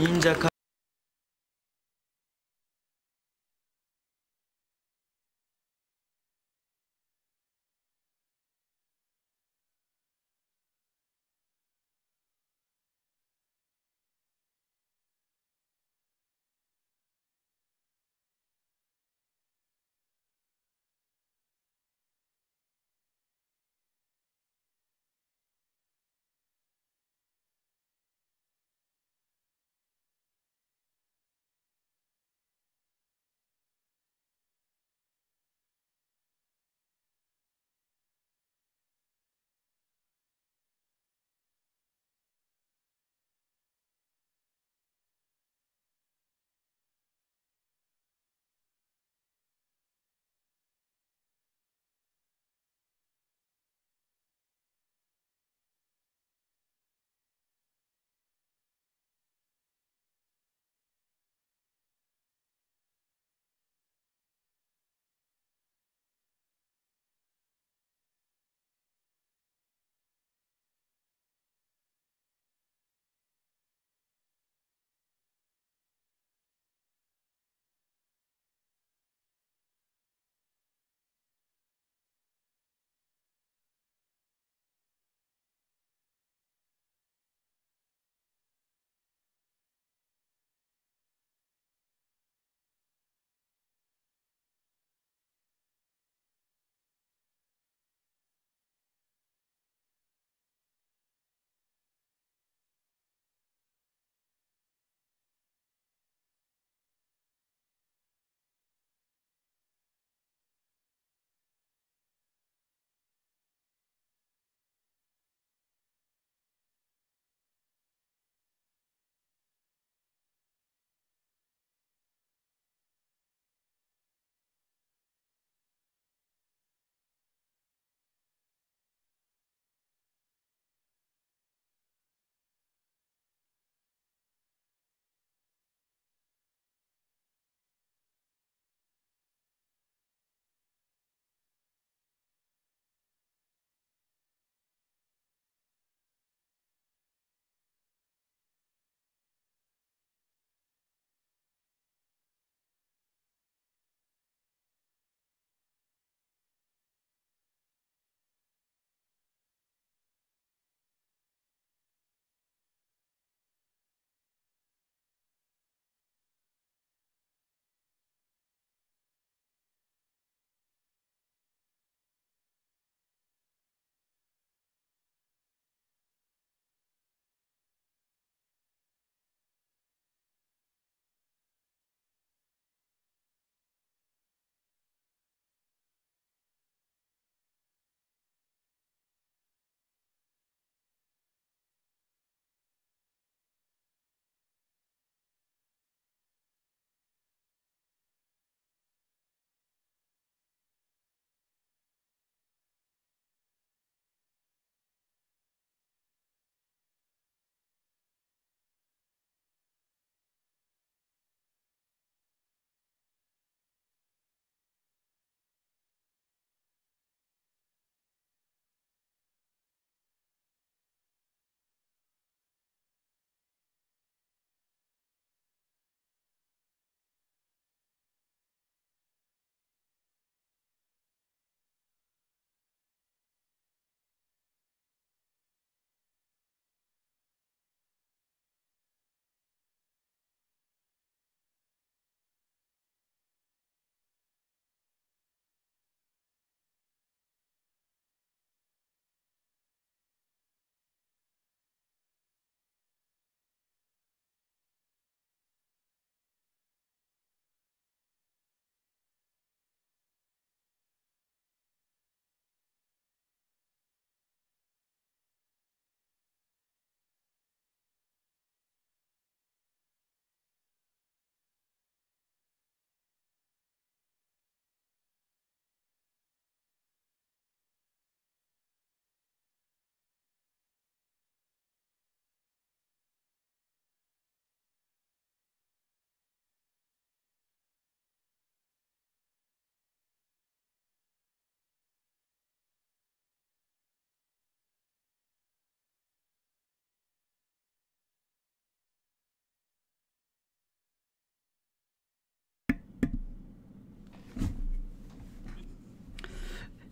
忍者か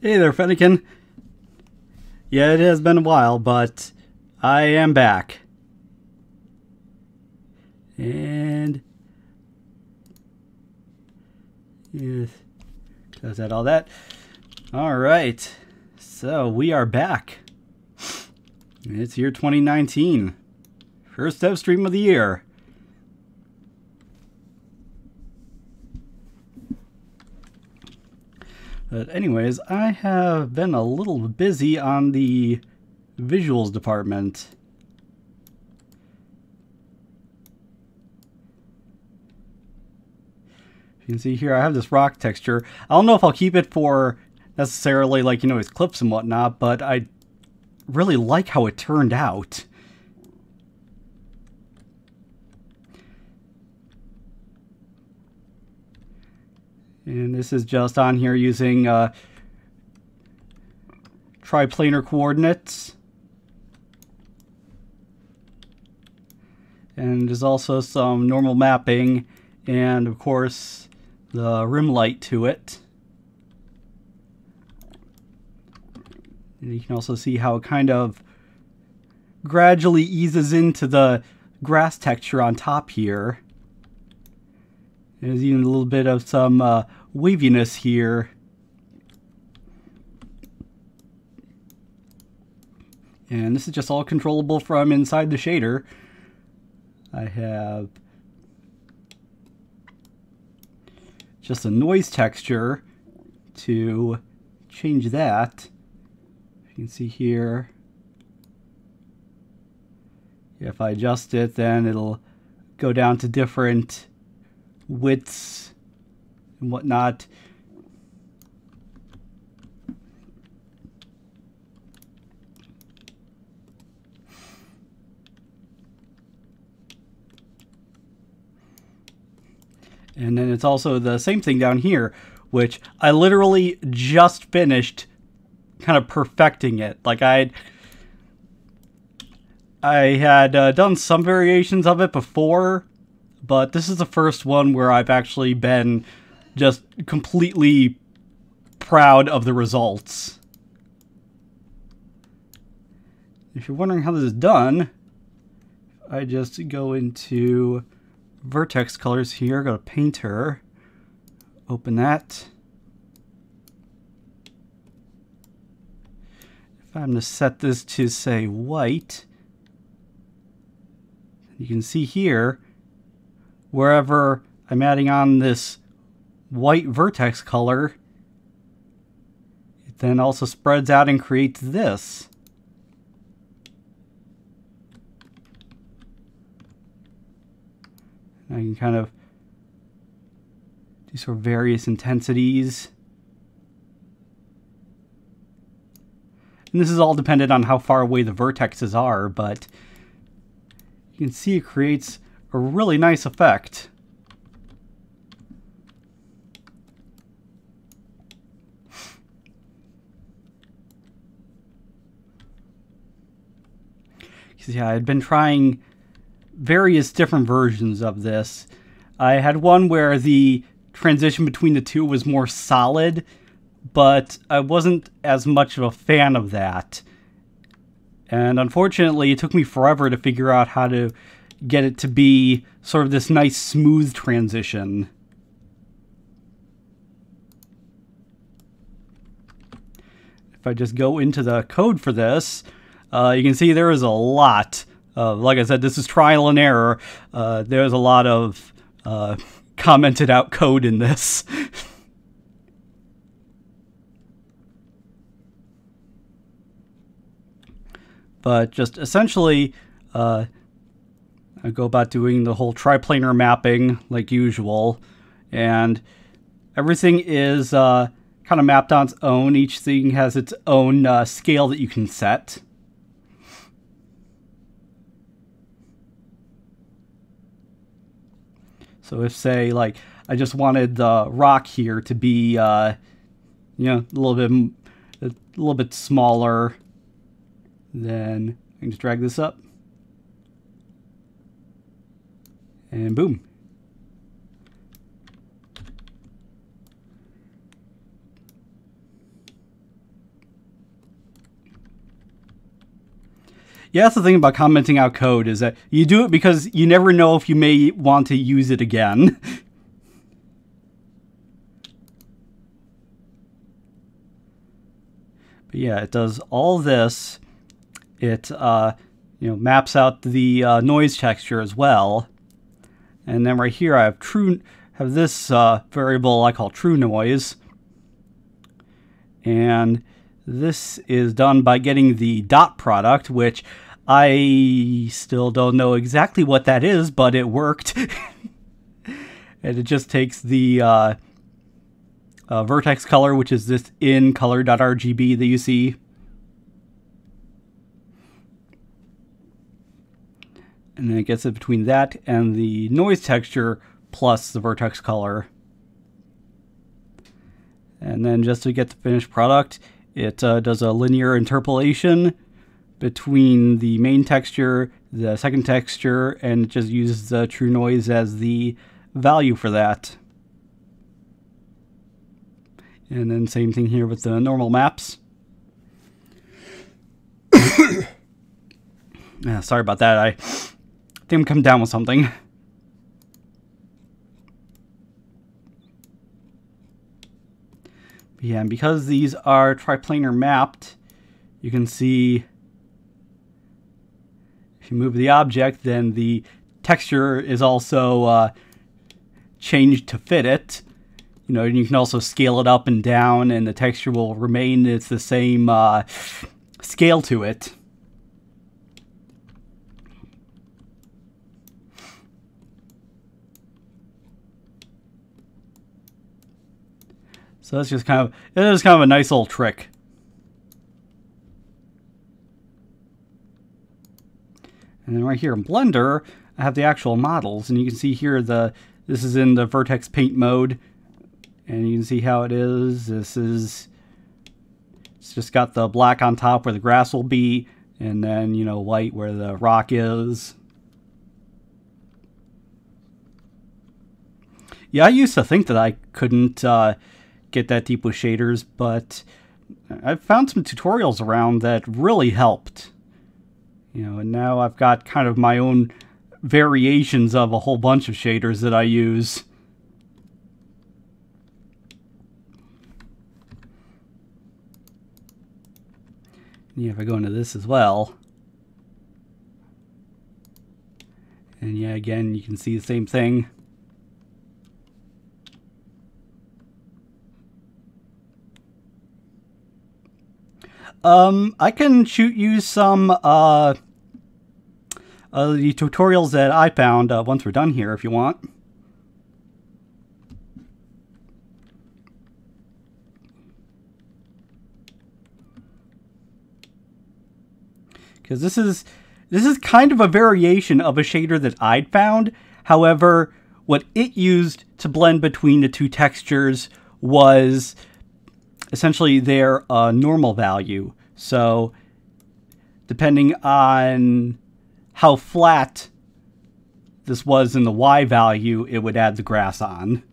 Hey there, Fennekin. Yeah, it has been a while, but I am back. And yes, close out all that. All right, so we are back. It's year 2019. First dev stream of the year. But anyways, I have been a little busy on the visuals department. You can see here I have this rock texture. I don't know if I'll keep it for necessarily like, his clips and whatnot, but I really like how it turned out. And this is just on here using triplanar coordinates. And there's also some normal mapping and of course the rim light to it. And you can also see how it kind of gradually eases into the grass texture on top here. There's even a little bit of some waviness here. And this is just all controllable from inside the shader. I have just a noise texture to change that. You can see here, if I adjust it, then it'll go down to different widths and whatnot. And then it's also the same thing down here, which I literally just finished kind of perfecting it. Like I had done some variations of it before, but this is the first one where I've actually been just completely proud of the results. If you're wondering how this is done, I just go into vertex colors here, go to painter, open that. If I'm to set this to say white, you can see here wherever I'm adding on this white vertex color, it then also spreads out and creates this. I can kind of do sort of various intensities. And this is all dependent on how far away the vertexes are, but you can see it creates a really nice effect. Yeah, I had been trying various different versions of this. I had one where the transition between the two was more solid, but I wasn't as much of a fan of that. And unfortunately, it took me forever to figure out how to get it to be sort of this nice smooth transition. If I just go into the code for this, you can see there is a lot. Like I said, this is trial and error. There's a lot of commented out code in this. But just essentially, I go about doing the whole triplanar mapping like usual. And everything is kind of mapped on its own. Each thing has its own scale that you can set. So if, say, like, I just wanted the rock here to be, a little bit smaller, then I can just drag this up, and boom. Yeah, that's the thing about commenting out code, is that you do it because you never know if you may want to use it again. But yeah, it does all this. It maps out the noise texture as well. And then right here I have this variable I call true noise. And this is done by getting the dot product, which I still don't know exactly what that is, but it worked. And it just takes the vertex color, which is this in color.rgb that you see. And then it gets it between that and the noise texture plus the vertex color. And then just to get the finished product, it does a linear interpolation between the main texture, the second texture, and it just uses the true noise as the value for that. And then same thing here with the normal maps. Sorry about that. I think I'm coming down with something. Yeah, and because these are triplanar mapped, you can see if you move the object, then the texture is also changed to fit it. You know, and you can also scale it up and down, and the texture will remain. It's the same scale to it. So that's just kind of a nice little trick. And then right here in Blender, I have the actual models, and you can see here this is in the vertex paint mode, and you can see how it is. It's just got the black on top where the grass will be, and then, you know, white where the rock is. Yeah, I used to think that I couldn't get that deep with shaders, but I've found some tutorials around that really helped. You know, and now I've got kind of my own variations of a whole bunch of shaders that I use. Yeah, if I go into this as well. And yeah, again, you can see the same thing. I can shoot you some the tutorials that I found once we're done here if you want. Because this is kind of a variation of a shader that I'd found. However, what it used to blend between the two textures was essentially their normal value. So depending on how flat this was in the Y value, it would add the grass on.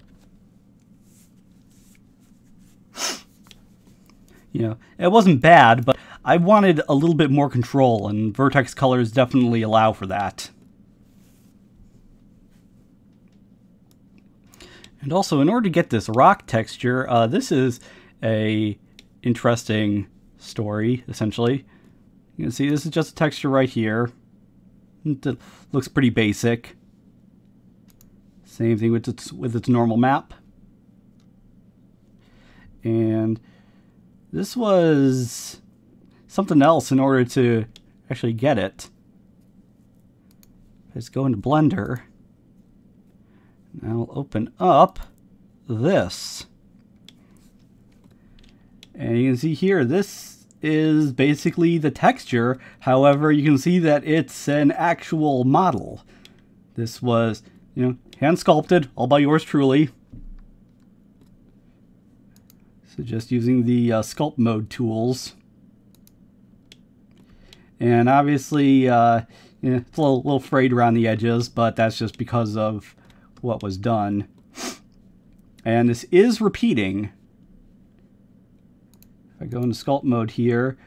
You know, it wasn't bad, but I wanted a little bit more control, and vertex colors definitely allow for that. And also, in order to get this rock texture, this is a interesting story, essentially. You can see this is just a texture right here. It looks pretty basic. Same thing with its normal map. And this was something else in order to actually get it. Let's go into Blender. Now I'll open up this. And you can see here, this is basically the texture. However, you can see that it's an actual model. This was, you know, hand sculpted, all by yours truly. So just using the sculpt mode tools. And obviously, you know, it's a little frayed around the edges, but that's just because of what was done. And this is repeating. If I go into sculpt mode here,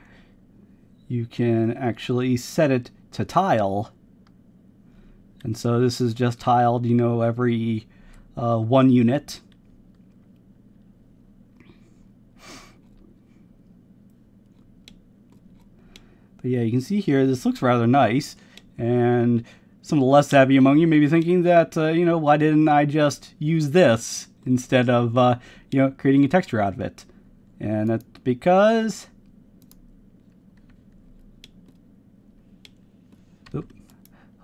you can actually set it to tile. And so this is just tiled, you know, every 1 unit. But yeah, you can see here, this looks rather nice. And some of the less savvy among you may be thinking that, you know, why didn't I just use this instead of, you know, creating a texture out of it? And that's because... Oop,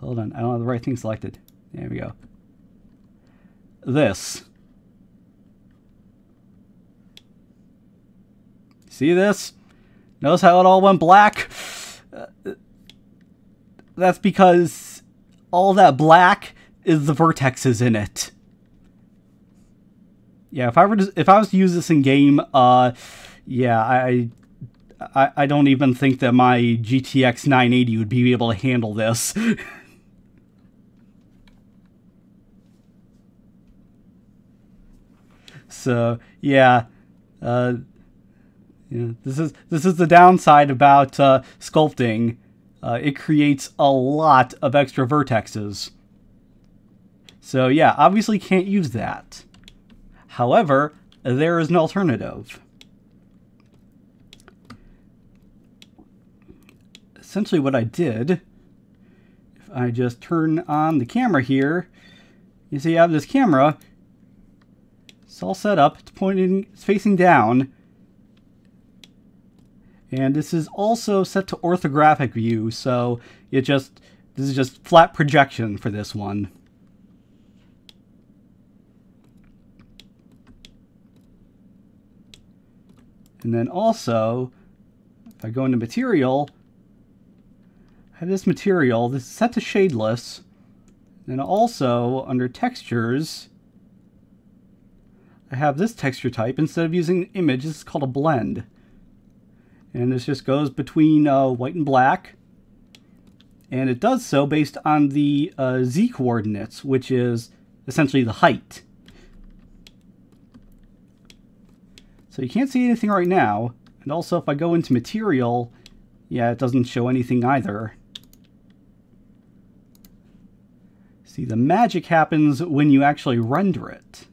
hold on, I don't have the right thing selected. There we go. This. See this? Notice how it all went black? That's because all that black is the vertexes in it. Yeah, if I was to use this in game, yeah, I don't even think that my GTX 980 would be able to handle this. So yeah, this is the downside about sculpting. It creates a lot of extra vertexes. So yeah, obviously can't use that. However, there is an alternative. Essentially what I did, if I just turn on the camera here, you see I have this camera. It's all set up, it's facing down. And this is also set to orthographic view, so this is just flat projection for this one. And then also, if I go into material, I have this material, this is set to shadeless. And also under textures, I have this texture type. Instead of using an image, this is called a blend. And this just goes between white and black. And it does so based on the Z coordinates, which is essentially the height. So you can't see anything right now. And also if I go into material, yeah, it doesn't show anything either. See, the magic happens when you actually render it.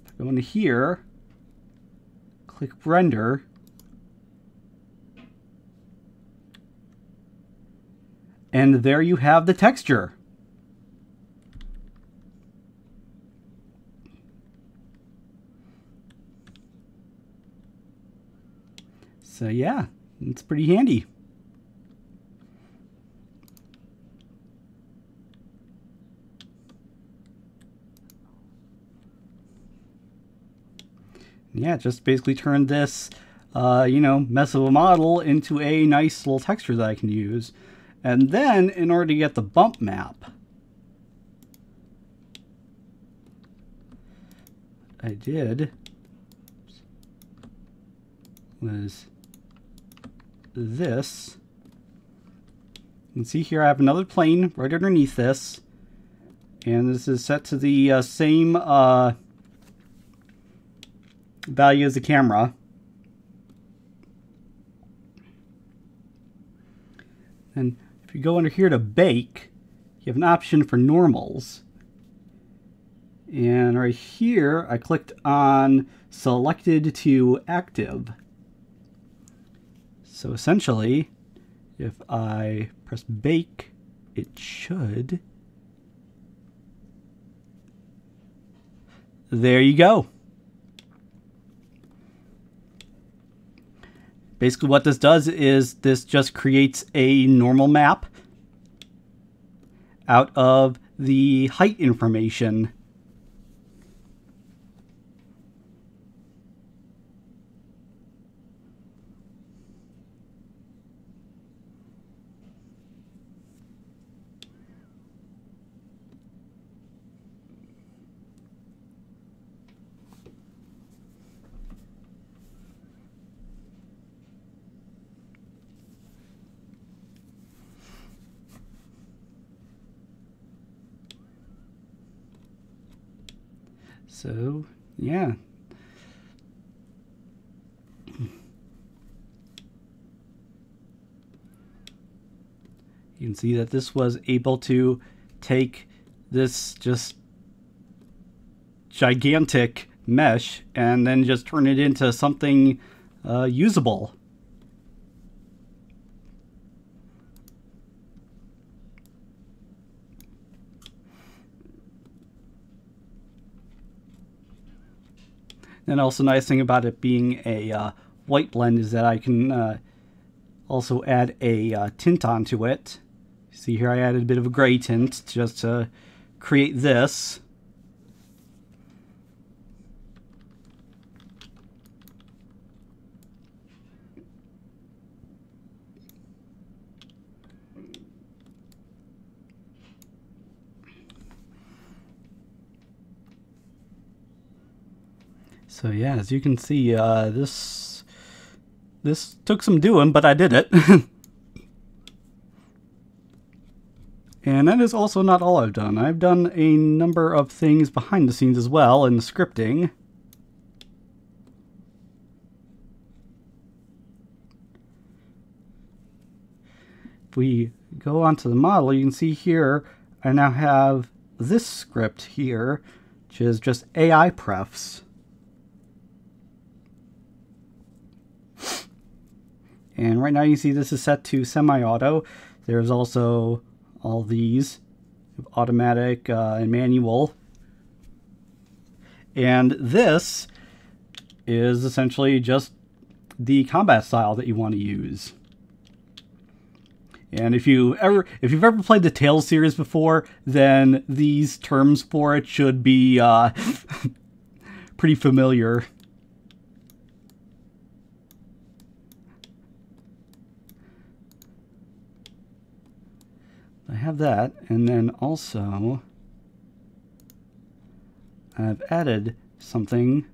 If I go into here, click render. And there you have the texture. So yeah, it's pretty handy. Yeah, just basically turn this, you know, mess of a model into a nice little texture that I can use. And then, in order to get the bump map, I did was this. You can see here I have another plane right underneath this. And this is set to the same value as the camera. And if you go under here to bake, you have an option for normals. And right here, I clicked on selected to active. So essentially, if I press bake, it should. There you go. Basically what this does is this just creates a normal map out of the height information. So, yeah. can see that this was able to take this just gigantic mesh and then just turn it into something usable. And also, nice thing about it being a white blend is that I can also add a tint onto it. See here, I added a bit of a gray tint just to create this. So yeah, as you can see, this took some doing, but I did it. And that is also not all I've done. I've done a number of things behind the scenes as well in the scripting. If we go onto the model, you can see here I now have this script here, which is just AI prefs. And right now you see this is set to semi-auto. There's also all these, automatic and manual. And this is essentially just the combat style that you want to use. And if you've ever played the Tales series before, then these terms for it should be pretty familiar. I have that, and then also I've added something.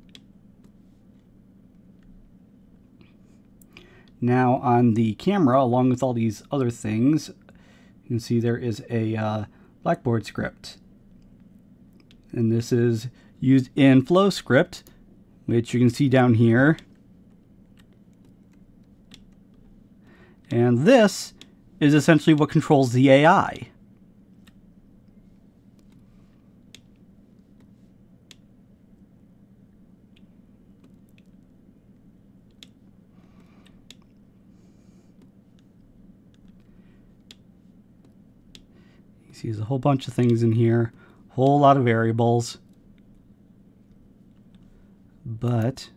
Now on the camera, along with all these other things, you can see there is a Blackboard script. And this is used in FlowScript, which you can see down here. And this is essentially what controls the AI. You see there's a whole bunch of things in here, whole lot of variables. But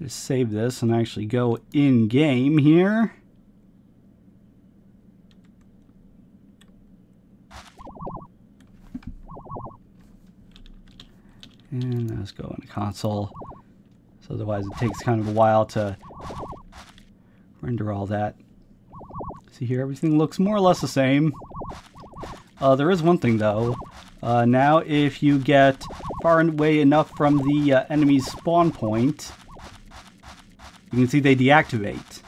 let's save this and actually go in game here. And let's go into console. So otherwise it takes kind of a while to render all that. See here, everything looks more or less the same. There is one thing though. Now if you get far away enough from the enemy's spawn point, you can see they deactivate.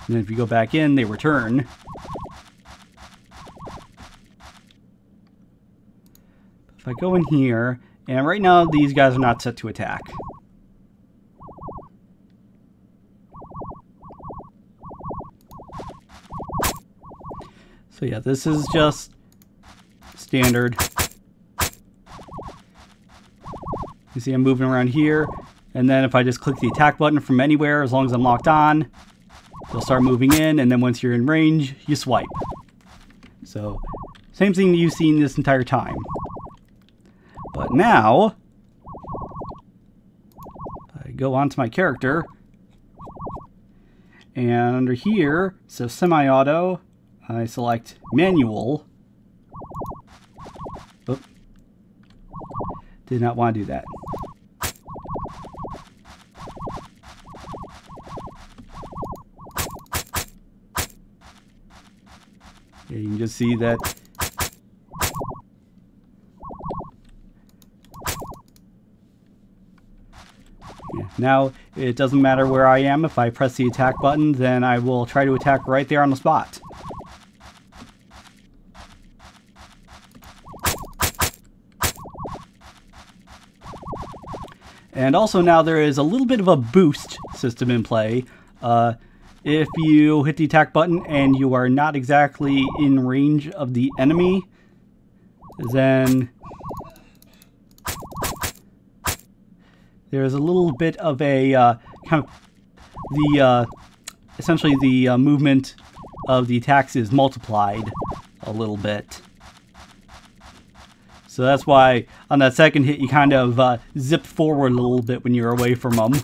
And then if you go back in, they return. If I go in here, and right now these guys are not set to attack. So yeah, this is just standard. You see I'm moving around here, and then if I just click the attack button from anywhere, as long as I'm locked on, they'll start moving in, and then once you're in range, you swipe. So, same thing you've seen this entire time. But now, I go onto my character, and under here, so semi-auto, I select manual. Oop. Did not want to do that. Yeah, you can just see that now, it doesn't matter where I am. If I press the attack button, then I will try to attack right there on the spot. And also now there is a little bit of a boost system in play. if you hit the attack button and you are not exactly in range of the enemy, then there's a little bit of a kind of the essentially the movement of the attacks is multiplied a little bit. So that's why on that second hit you kind of zip forward a little bit when you're away from them.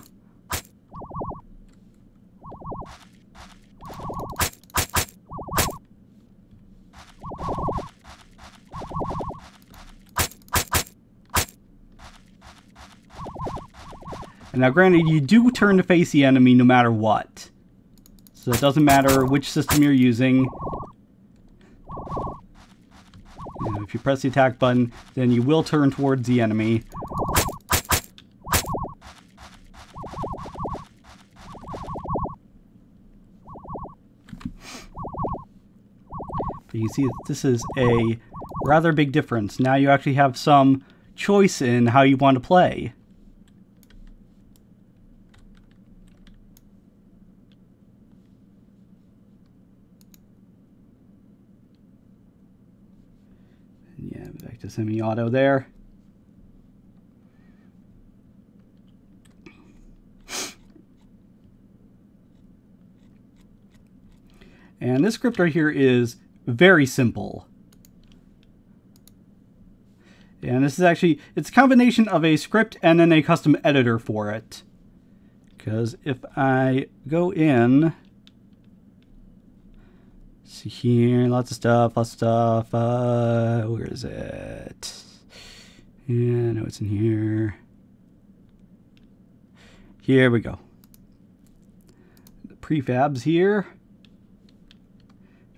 And now granted, you do turn to face the enemy no matter what. So it doesn't matter which system you're using. If you press the attack button, then you will turn towards the enemy. But you see that this is a rather big difference. Now you actually have some choice in how you want to play. Yeah, back to semi-auto there. And this script right here is very simple. And this is actually, it's a combination of a script and then a custom editor for it. Because if I go in, see here, lots of stuff, where is it? Yeah, I know it's in here. Here we go. The prefabs here.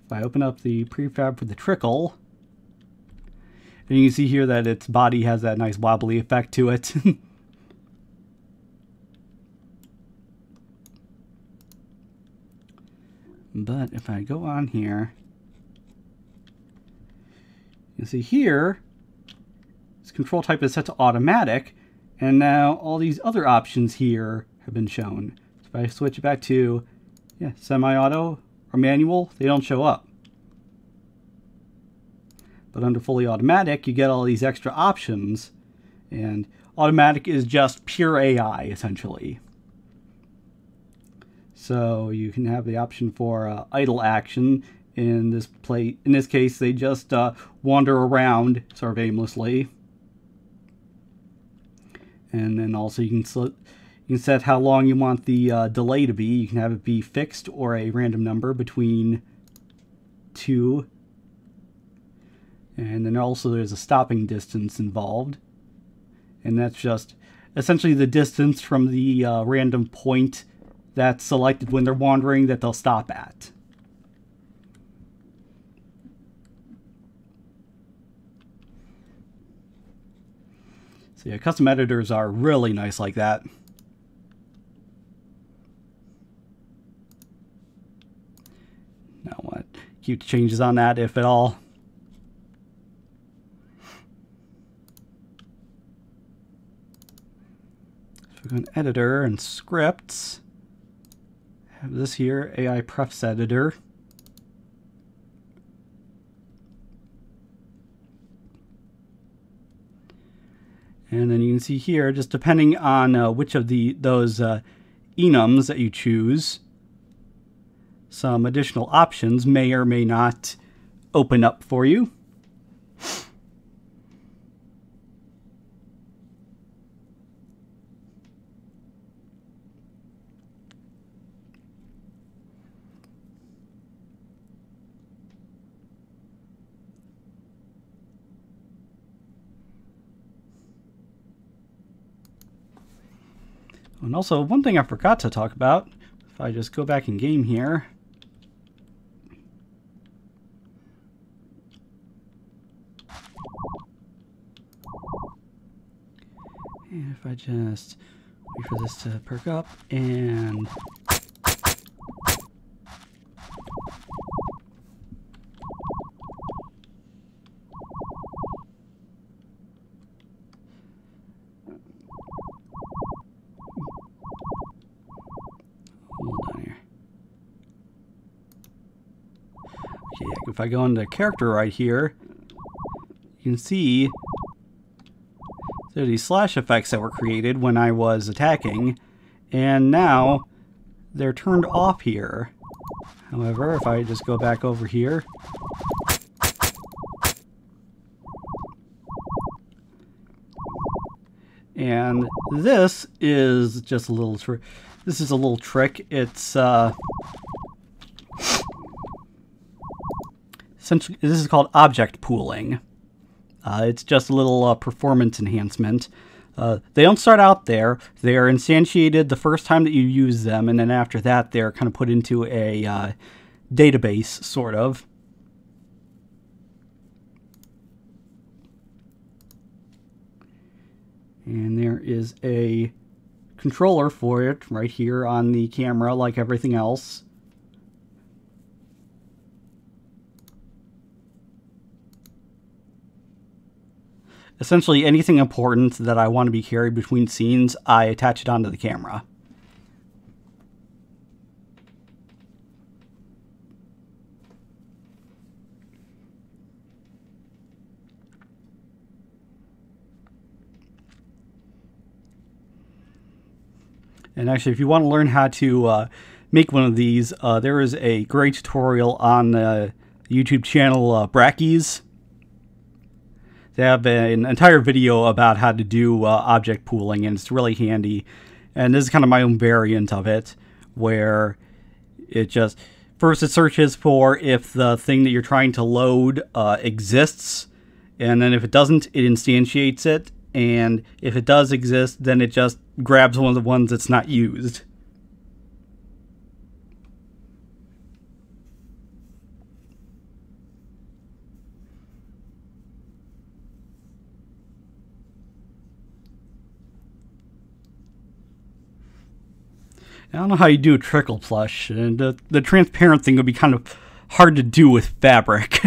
If I open up the prefab for the trickle, and you can see here that its body has that nice wobbly effect to it. But if I go on here, you see here, this control type is set to automatic, and now all these other options here have been shown. So if I switch it back to semi-auto or manual, they don't show up. But under fully automatic, you get all these extra options, and automatic is just pure AI, essentially. So you can have the option for idle action. In this case, they just wander around sort of aimlessly. And then also you can set how long you want the delay to be. You can have it be fixed or a random number between 2. And then also there's a stopping distance involved. And that's just essentially the distance from the random point that's selected when they're wandering that they'll stop at. So yeah, custom editors are really nice like that. Now what? Cute changes on that, if at all. So we go in editor and scripts. Have this here, AI prefs editor. And then you can see here, just depending on which of those enums that you choose, some additional options may or may not open up for you. And also, one thing I forgot to talk about, if I just go back in game here, and if I just wait for this to perk up and hold on here. Okay, if I go into character right here, you can see there are these slash effects that were created when I was attacking, and now they're turned off here. However, if I just go back over here, and this is just a little trick. This is a little trick. It's essentially, this is called object pooling. It's just a little performance enhancement. They don't start out there. They are instantiated the first time that you use them, and then after that, they're kind of put into a database, sort of. And there is a controller for it right here on the camera, like everything else. Essentially, anything important that I want to be carried between scenes, I attach it onto the camera. And actually, if you want to learn how to make one of these, there is a great tutorial on the YouTube channel Brackies. They have an entire video about how to do object pooling, and it's really handy. And this is kind of my own variant of it, where it just, first it searches for if the thing that you're trying to load exists, and then if it doesn't, it instantiates it, and if it does exist, then it just grabs one of the ones that's not used. I don't know how you do a trickle plush, and the transparent thing would be kind of hard to do with fabric.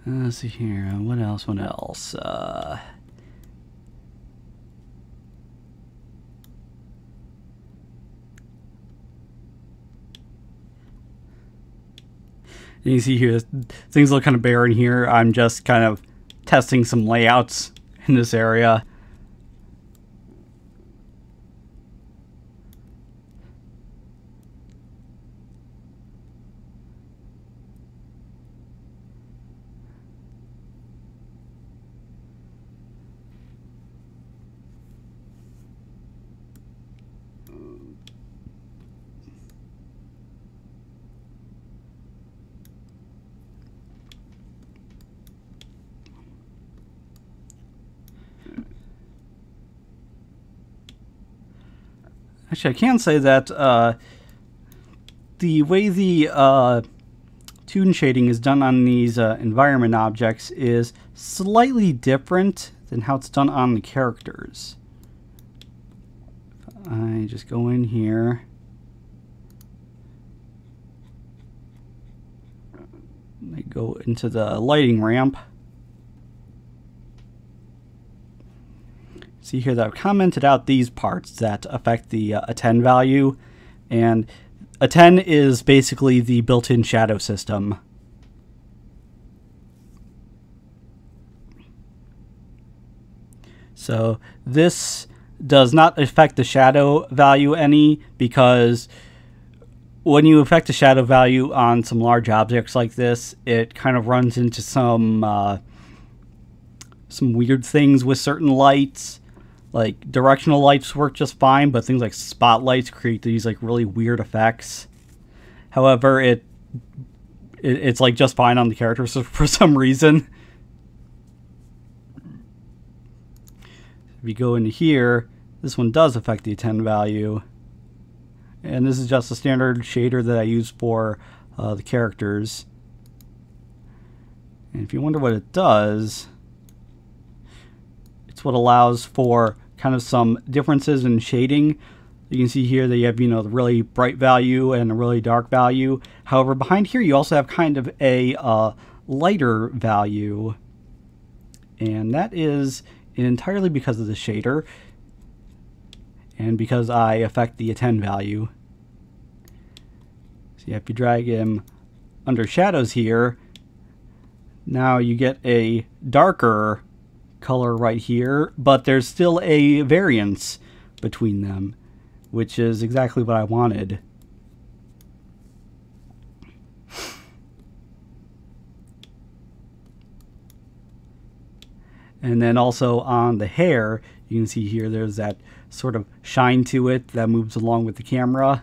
Let's see here. What else? What else? You can see here, things look kind of barren here. I'm just kind of testing some layouts in this area. Actually, I can say that the way the toon shading is done on these environment objects is slightly different than how it's done on the characters. If I just go in here, I go into the lighting ramp. See here that I've commented out these parts that affect the attend value, and attend is basically the built-in shadow system. So this does not affect the shadow value any, because when you affect the shadow value on some large objects like this, it kind of runs into some weird things with certain lights. Like, directional lights work just fine, but things like spotlights create these like really weird effects. However, it's like just fine on the characters for some reason. If you go into here, this one does affect the attend value. And this is just a standard shader that I use for the characters. And if you wonder what it does, it's what allows for kind of some differences in shading. You can see here that you have, the really bright value and a really dark value. However, behind here you also have kind of a lighter value, and that is entirely because of the shader and because I affect the attend value. So if you drag him under shadows here, now you get a darker color right here, but there's still a variance between them, which is exactly what I wanted. And then also on the hair, you can see here there's that sort of shine to it that moves along with the camera.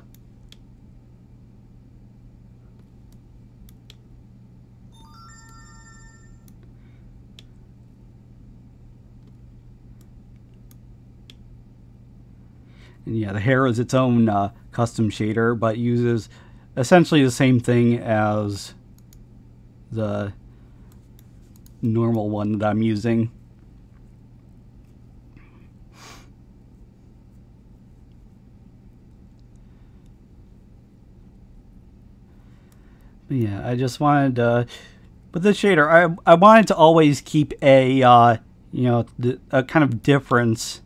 And yeah, the hair is its own custom shader, but uses essentially the same thing as the normal one that I'm using. But yeah, I just wanted to, with the shader, I wanted to always keep a a kind of difference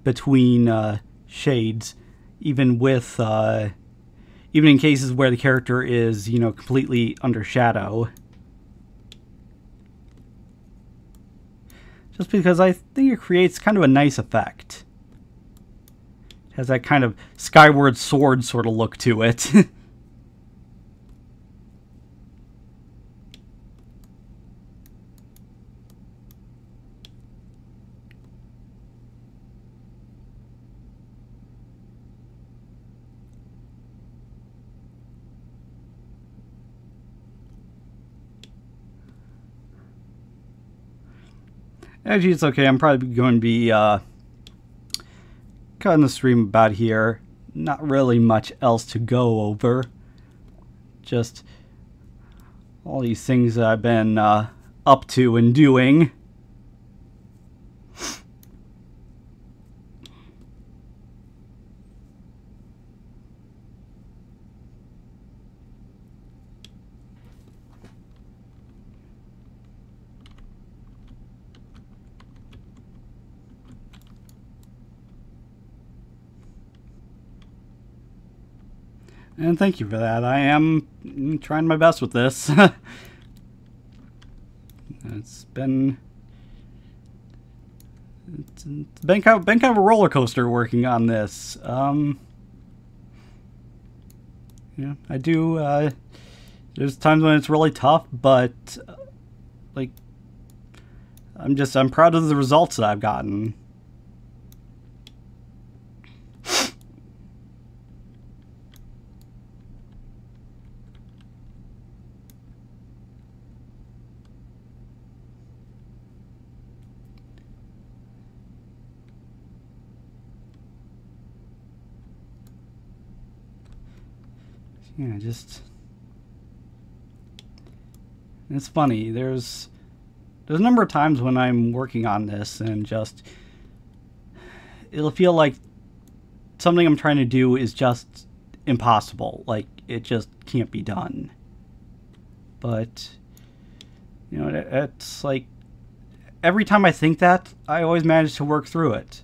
between shades, even with even in cases where the character is completely under shadow. Just because I think it creates kind of a nice effect. It has that kind of Skyward Sword sort of look to it. Actually, it's okay. I'm probably going to be cutting the stream about here. Not really much else to go over. Just all these things that I've been up to and doing. And thank you for that. I am trying my best with this. It's been kind of a roller coaster working on this. Yeah, I do. There's times when it's really tough, but like I'm proud of the results that I've gotten. Yeah, it's funny. There's a number of times when I'm working on this and it'll feel like something I'm trying to do is just impossible. Like it just can't be done. But it's like every time I think that, I always manage to work through it.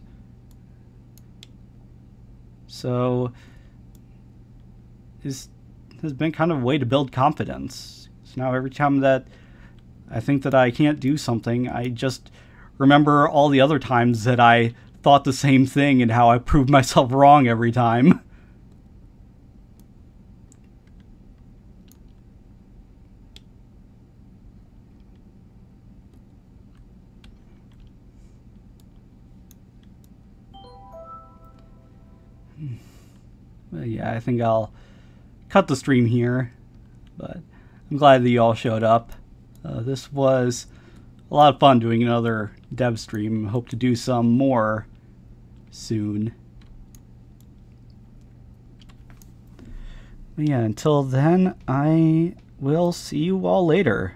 So this has been kind of a way to build confidence. So now every time that I think that I can't do something, I just remember all the other times that I thought the same thing and how I proved myself wrong every time. But yeah, I think I'll cut the stream here, but I'm glad that you all showed up. This was a lot of fun doing another dev stream. Hope to do some more soon. But yeah, until then, I will see you all later.